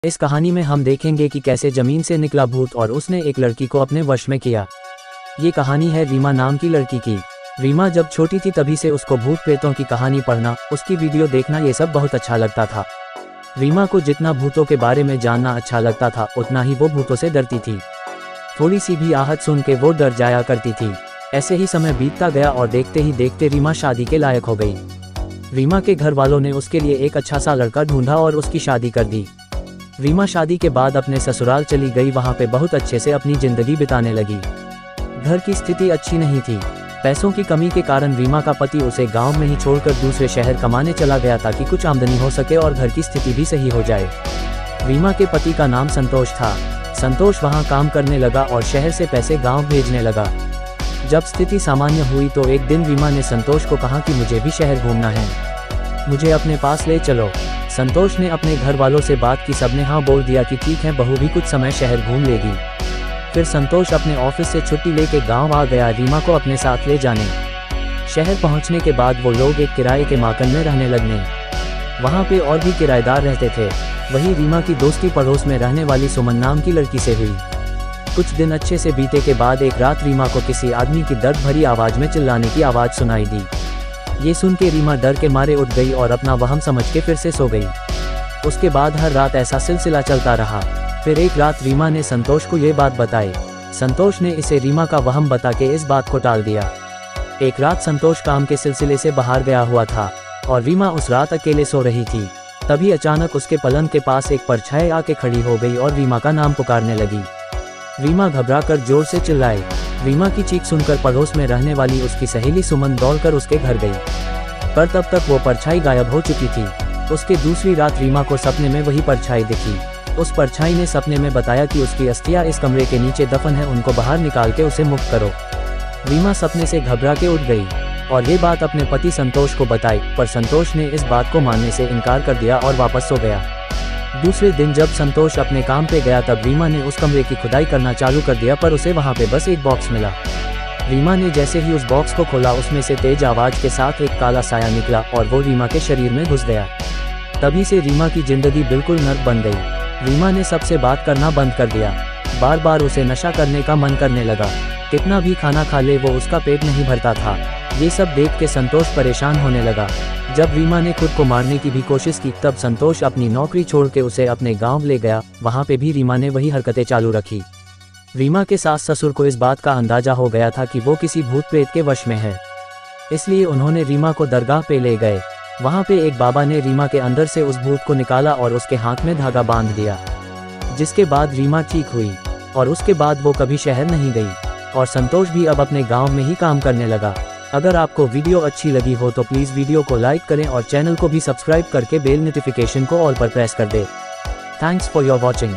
इस कहानी में हम देखेंगे कि कैसे जमीन से निकला भूत और उसने एक लड़की को अपने वश में किया। ये कहानी है रीमा नाम की लड़की की। रीमा जब छोटी थी तभी से उसको भूत प्रेतों की कहानी पढ़ना, उसकी वीडियो देखना ये सब बहुत अच्छा लगता था। रीमा को जितना भूतों के बारे में जानना अच्छा लगता था उतना ही वो भूतों से डरती थी। थोड़ी सी भी आहट सुन के वो डर जाया करती थी। ऐसे ही समय बीतता गया और देखते ही देखते रीमा शादी के लायक हो गई। रीमा के घर वालों ने उसके लिए एक अच्छा सा लड़का ढूंढा और उसकी शादी कर दी। रीमा शादी के बाद अपने ससुराल चली गई, वहाँ पे बहुत अच्छे से अपनी जिंदगी बिताने लगी। घर की स्थिति अच्छी नहीं थी। पैसों की कमी के कारण रीमा का पति उसे गांव में ही छोड़कर दूसरे शहर कमाने चला गया ताकि कुछ आमदनी हो सके और घर की स्थिति भी सही हो जाए। रीमा के पति का नाम संतोष था। संतोष वहाँ काम करने लगा और शहर से पैसे गाँव भेजने लगा। जब स्थिति सामान्य हुई तो एक दिन रीमा ने संतोष को कहा कि मुझे भी शहर घूमना है, मुझे अपने पास ले चलो। संतोष ने अपने घर वालों से बात की, सबने हाँ बोल दिया कि ठीक है, बहू भी कुछ समय शहर घूम लेगी। फिर संतोष अपने ऑफिस से छुट्टी लेके गांव आ गया रीमा को अपने साथ ले जाने। शहर पहुंचने के बाद वो लोग एक किराए के मकान में रहने लगे। वहां पे और भी किराएदार रहते थे। वही रीमा की दोस्ती पड़ोस में रहने वाली सुमन नाम की लड़की से हुई। कुछ दिन अच्छे से बीते के बाद एक रात रीमा को किसी आदमी की दर्द भरी आवाज़ में चिल्लाने की आवाज़ सुनाई दी। ये सुन के रीमा डर के मारे उठ गई और अपना वहम समझ के फिर से सो गई। उसके बाद हर रात ऐसा सिलसिला चलता रहा। फिर एक रात रीमा ने संतोष को ये बात बताई। संतोष ने इसे रीमा का वहम बता के इस बात को टाल दिया। एक रात संतोष काम के सिलसिले से बाहर गया हुआ था और रीमा उस रात अकेले सो रही थी। तभी अचानक उसके पलंग के पास एक परछाई आके खड़ी हो गई और रीमा का नाम पुकारने लगी। रीमा घबराकर जोर से चिल्लाई। रीमा की चीख सुनकर पड़ोस में रहने वाली उसकी सहेली सुमन दौड़कर उसके घर गई, पर तब तक वो परछाई गायब हो चुकी थी। उसके दूसरी रात रीमा को सपने में वही परछाई दिखी। उस परछाई ने सपने में बताया कि उसकी अस्थियां इस कमरे के नीचे दफन है, उनको बाहर निकाल के उसे मुक्त करो। रीमा सपने से घबरा के उठ गई और ये बात अपने पति संतोष को बताई, पर संतोष ने इस बात को मानने से इनकार कर दिया और वापस सो गया। दूसरे दिन जब संतोष अपने काम पे गया तब रीमा ने उस कमरे की खुदाई करना चालू कर दिया, पर उसे वहाँ पे बस एक बॉक्स मिला। रीमा ने जैसे ही उस बॉक्स को खोला उसमें से तेज आवाज़ के साथ एक काला साया निकला और वो रीमा के शरीर में घुस गया। तभी से रीमा की जिंदगी बिल्कुल नर्क बन गई। रीमा ने सबसे बात करना बंद कर दिया। बार बार उसे नशा करने का मन करने लगा। कितना भी खाना खा ले वो उसका पेट नहीं भरता था। ये सब देख के संतोष परेशान होने लगा। जब रीमा ने खुद को मारने की भी कोशिश की तब संतोष अपनी नौकरी छोड़ के उसे अपने गांव ले गया। वहां पे भी रीमा ने वही हरकतें चालू रखी। रीमा के सास ससुर को इस बात का अंदाजा हो गया था कि वो किसी भूत प्रेत के वश में है, इसलिए उन्होंने रीमा को दरगाह पे ले गए। वहां पे एक बाबा ने रीमा के अंदर से उस भूत को निकाला और उसके हाथ में धागा बांध दिया, जिसके बाद रीमा ठीक हुई और उसके बाद वो कभी शहर नहीं गई और संतोष भी अब अपने गाँव में ही काम करने लगा। अगर आपको वीडियो अच्छी लगी हो तो प्लीज़ वीडियो को लाइक करें और चैनल को भी सब्सक्राइब करके बेल नोटिफिकेशन को ऑल पर प्रेस कर दें। Thanks for your watching.